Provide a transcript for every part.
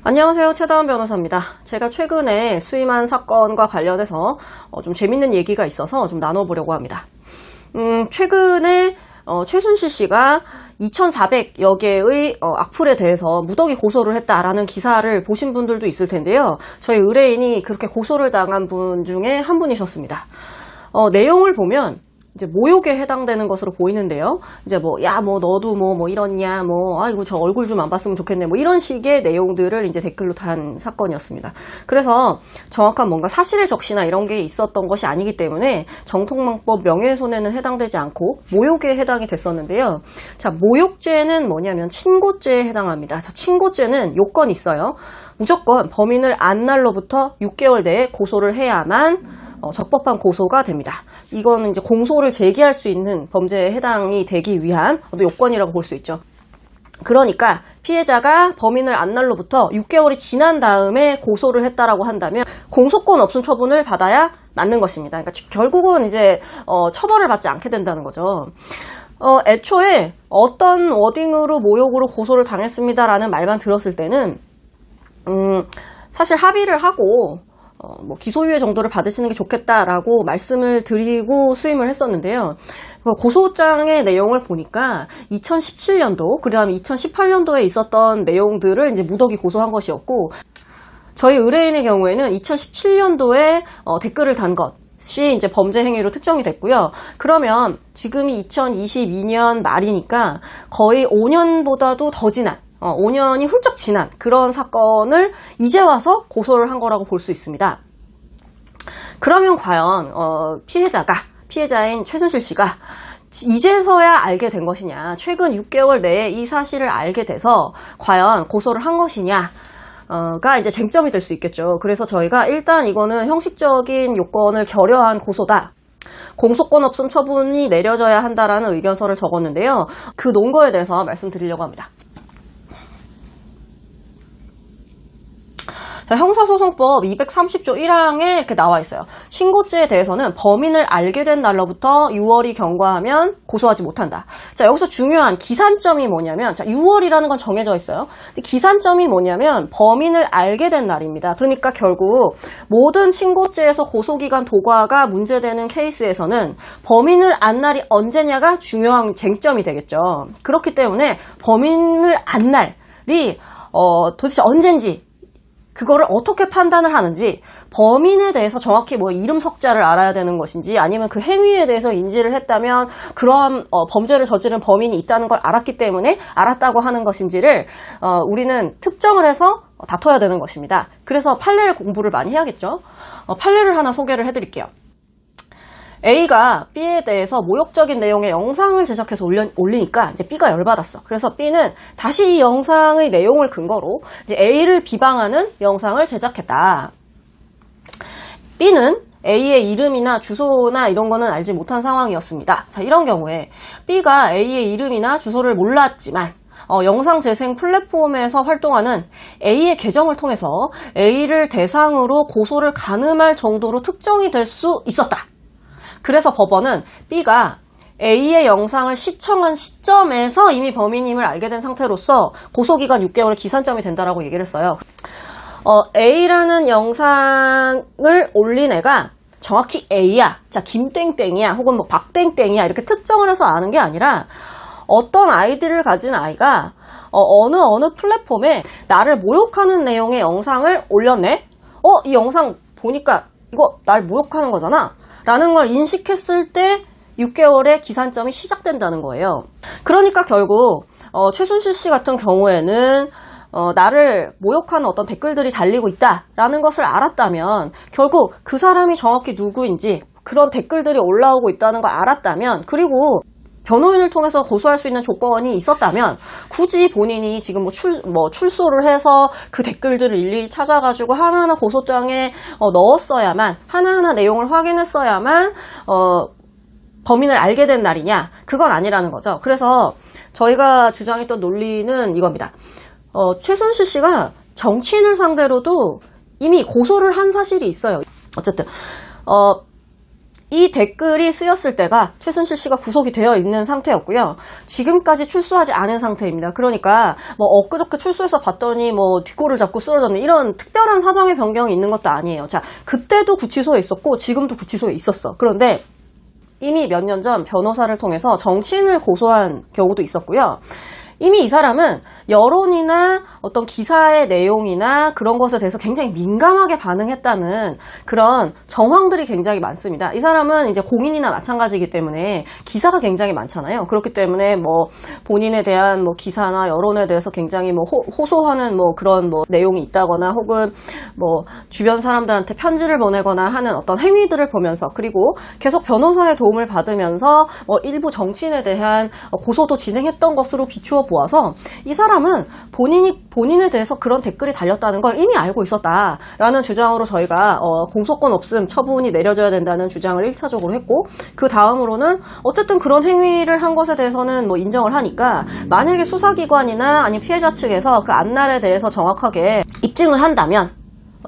안녕하세요. 최다은 변호사입니다. 제가 최근에 수임한 사건과 관련해서 좀 재밌는 얘기가 있어서 좀 나눠보려고 합니다. 최근에 최순실 씨가 2,400여 개의 악플에 대해서 무더기 고소를 했다라는 기사를 보신 분들도 있을 텐데요. 저희 의뢰인이 그렇게 고소를 당한 분 중에 한 분이셨습니다. 내용을 보면 이제 모욕에 해당되는 것으로 보이는데요. 이제 너도 이러냐, 아이고, 저 얼굴 좀 안 봤으면 좋겠네, 이런 식의 내용들을 이제 댓글로 단 사건이었습니다. 그래서 정확한 뭔가 사실의 적시나 이런 게 있었던 것이 아니기 때문에 정통망법 명예훼손에는 해당되지 않고 모욕에 해당이 됐었는데요. 자, 모욕죄는 뭐냐면 친고죄에 해당합니다. 자, 친고죄는 요건이 있어요. 무조건 범인을 안 날로부터 6개월 내에 고소를 해야만 적법한 고소가 됩니다. 이거는 이제 공소를 제기할 수 있는 범죄에 해당이 되기 위한 요건이라고 볼 수 있죠. 그러니까 피해자가 범인을 안 날로부터 6개월이 지난 다음에 고소를 했다라고 한다면 공소권 없음 처분을 받아야 맞는 것입니다. 그러니까 결국은 이제 처벌을 받지 않게 된다는 거죠. 애초에 어떤 워딩으로 모욕으로 고소를 당했습니다라는 말만 들었을 때는 사실 합의를 하고 기소유예 정도를 받으시는 게 좋겠다라고 말씀을 드리고 수임을 했었는데요. 고소장의 내용을 보니까 2017년도, 그 다음에 2018년도에 있었던 내용들을 이제 무더기 고소한 것이었고, 저희 의뢰인의 경우에는 2017년도에 댓글을 단 것이 이제 범죄 행위로 특정이 됐고요. 그러면 지금이 2022년 말이니까 거의 5년보다도 더 지난 5년이 훌쩍 지난 그런 사건을 이제 와서 고소를 한 거라고 볼 수 있습니다. 그러면 과연 피해자인 최순실 씨가 이제서야 알게 된 것이냐, 최근 6개월 내에 이 사실을 알게 돼서 과연 고소를 한 것이냐가 이제 쟁점이 될 수 있겠죠. 그래서 저희가 일단 이거는 형식적인 요건을 결여한 고소다, 공소권 없음 처분이 내려져야 한다라는 의견서를 적었는데요. 그 논거에 대해서 말씀드리려고 합니다. 자, 형사소송법 230조 1항에 이렇게 나와 있어요. 친고죄에 대해서는 범인을 알게 된 날로부터 6월이 경과하면 고소하지 못한다. 자, 여기서 중요한 기산점이 뭐냐면, 자, 6월이라는 건 정해져 있어요. 근데 기산점이 뭐냐면 범인을 알게 된 날입니다. 그러니까 결국 모든 친고죄에서 고소기간 도과가 문제되는 케이스에서는 범인을 안 날이 언제냐가 중요한 쟁점이 되겠죠. 그렇기 때문에 범인을 안 날이 도대체 언젠지, 그거를 어떻게 판단을 하는지, 범인에 대해서 정확히 이름 석자를 알아야 되는 것인지, 아니면 그 행위에 대해서 인지를 했다면 그러한 범죄를 저지른 범인이 있다는 걸 알았다고 하는 것인지를 우리는 특정을 해서 다퉈야 되는 것입니다. 그래서 판례를 공부를 많이 해야겠죠. 판례를 하나 소개를 해드릴게요. A가 B에 대해서 모욕적인 내용의 영상을 제작해서 올리니까 이제 B가 열받았어. 그래서 B는 다시 이 영상의 내용을 근거로 이제 A를 비방하는 영상을 제작했다. B는 A의 이름이나 주소나 이런 거는 알지 못한 상황이었습니다. 자, 이런 경우에 B가 A의 이름이나 주소를 몰랐지만 영상 재생 플랫폼에서 활동하는 A의 계정을 통해서 A를 대상으로 고소를 가늠할 정도로 특정이 될 수 있었다. 그래서 법원은 B가 A의 영상을 시청한 시점에서 이미 범인임을 알게 된 상태로서 고소기간 6개월의 기산점이 된다라고 얘기를 했어요. A라는 영상을 올린 애가 정확히 A야, 자, 김땡땡이야, 혹은 박땡땡이야, 이렇게 특정을 해서 아는 게 아니라 어떤 아이디를 가진 아이가 어느 플랫폼에 나를 모욕하는 내용의 영상을 올렸네? 이 영상 보니까 이거 날 모욕하는 거잖아? 라는 걸 인식했을 때 6개월의 기산점이 시작된다는 거예요. 그러니까 결국 최순실 씨 같은 경우에는 나를 모욕하는 어떤 댓글들이 달리고 있다라는 것을 알았다면, 결국 그 사람이 정확히 누구인지, 그런 댓글들이 올라오고 있다는 걸 알았다면, 그리고 변호인을 통해서 고소할 수 있는 조건이 있었다면 굳이 본인이 지금 출소를 해서 그 댓글들을 일일이 찾아가지고 하나하나 고소장에 넣었어야만, 하나하나 내용을 확인했어야만 범인을 알게 된 날이냐? 그건 아니라는 거죠. 그래서 저희가 주장했던 논리는 이겁니다. 최순실 씨가 정치인을 상대로도 이미 고소를 한 사실이 있어요. 어쨌든 이 댓글이 쓰였을 때가 최순실 씨가 구속이 되어 있는 상태였고요. 지금까지 출소하지 않은 상태입니다. 그러니까 뭐 엊그저께 출소해서 봤더니 뭐 뒷골을 잡고 쓰러졌네, 이런 특별한 사정의 변경이 있는 것도 아니에요. 자, 그때도 구치소에 있었고 지금도 구치소에 있었어. 그런데 이미 몇 년 전 변호사를 통해서 정치인을 고소한 경우도 있었고요. 이미 이 사람은 여론이나 어떤 기사의 내용이나 그런 것에 대해서 굉장히 민감하게 반응했다는 그런 정황들이 굉장히 많습니다. 이 사람은 이제 공인이나 마찬가지이기 때문에 기사가 굉장히 많잖아요. 그렇기 때문에 뭐 본인에 대한 뭐 기사나 여론에 대해서 굉장히 뭐 호소하는 뭐 그런 뭐 내용이 있다거나 혹은 뭐 주변 사람들한테 편지를 보내거나 하는 어떤 행위들을 보면서, 그리고 계속 변호사의 도움을 받으면서 일부 정치인에 대한 고소도 진행했던 것으로 비추어 보아서 이 사람은 본인에 대해서 그런 댓글이 달렸다는 걸 이미 알고 있었다라는 주장으로 저희가 공소권 없음 처분이 내려져야 된다는 주장을 1차적으로 했고, 그 다음으로는 어쨌든 그런 행위를 한 것에 대해서는 뭐 인정을 하니까 만약에 수사기관이나 아니면 피해자 측에서 그 앞날에 대해서 정확하게 입증을 한다면,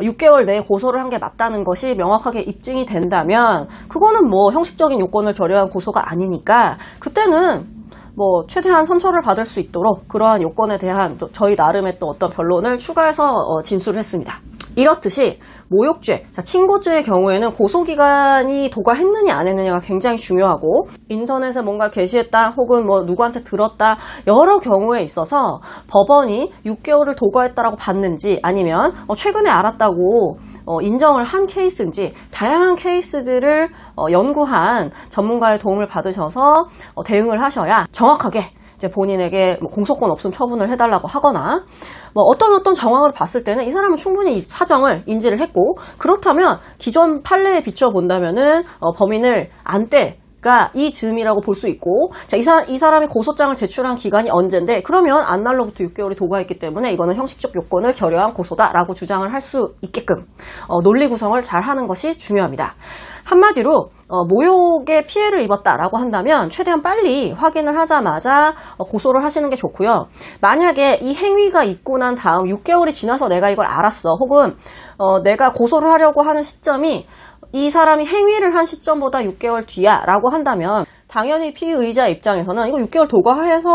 6개월 내에 고소를 한 게 맞다는 것이 명확하게 입증이 된다면 그거는 뭐 형식적인 요건을 결여한 고소가 아니니까 그때는 뭐 최대한 선처를 받을 수 있도록 그러한 요건에 대한 또 저희 나름의 또 어떤 변론을 추가해서 진술을 했습니다. 이렇듯이 모욕죄, 친고죄의 경우에는 고소기간이 도과했느냐 안 했느냐가 굉장히 중요하고, 인터넷에 뭔가를 게시했다 혹은 뭐 누구한테 들었다, 여러 경우에 있어서 법원이 6개월을 도과했다라고 봤는지 아니면 최근에 알았다고 인정을 한 케이스인지, 다양한 케이스들을 연구한 전문가의 도움을 받으셔서 대응을 하셔야 정확하게 이제 본인에게 뭐 공소권 없음 처분을 해달라고 하거나, 뭐 어떤 정황을 봤을 때는 이 사람은 충분히 이 사정을 인지를 했고, 그렇다면 기존 판례에 비춰 본다면은 범인을 안 때가 이 즈음이라고 볼 수 있고, 자, 이 사람이 고소장을 제출한 기간이 언젠데, 그러면 안날로부터 6개월이 도과했기 때문에 이거는 형식적 요건을 결여한 고소다라고 주장을 할 수 있게끔 논리 구성을 잘 하는 것이 중요합니다. 한마디로 모욕에 피해를 입었다라고 한다면 최대한 빨리 확인을 하자마자 고소를 하시는 게 좋고요. 만약에 이 행위가 있고 난 다음 6개월이 지나서 내가 이걸 알았어, 혹은 내가 고소를 하려고 하는 시점이 이 사람이 행위를 한 시점보다 6개월 뒤야 라고 한다면 당연히 피의자 입장에서는 이거 6개월 도과해서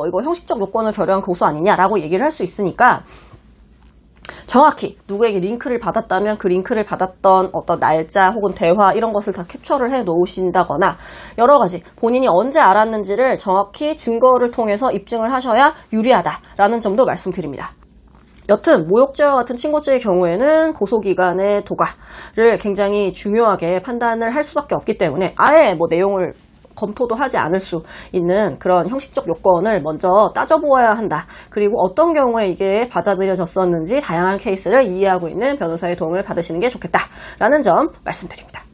이거 형식적 요건을 결여한 고소 아니냐라고 얘기를 할 수 있으니까, 정확히 누구에게 링크를 받았다면 그 링크를 받았던 어떤 날짜 혹은 대화 이런 것을 다 캡처를 해 놓으신다거나, 여러 가지 본인이 언제 알았는지를 정확히 증거를 통해서 입증을 하셔야 유리하다라는 점도 말씀드립니다. 여튼 모욕죄와 같은 친고죄의 경우에는 고소기간의 도과를 굉장히 중요하게 판단을 할 수밖에 없기 때문에 아예 뭐 내용을 검토도 하지 않을 수 있는 그런 형식적 요건을 먼저 따져보아야 한다. 그리고 어떤 경우에 이게 받아들여졌었는지 다양한 케이스를 이해하고 있는 변호사의 도움을 받으시는 게 좋겠다라는 점 말씀드립니다.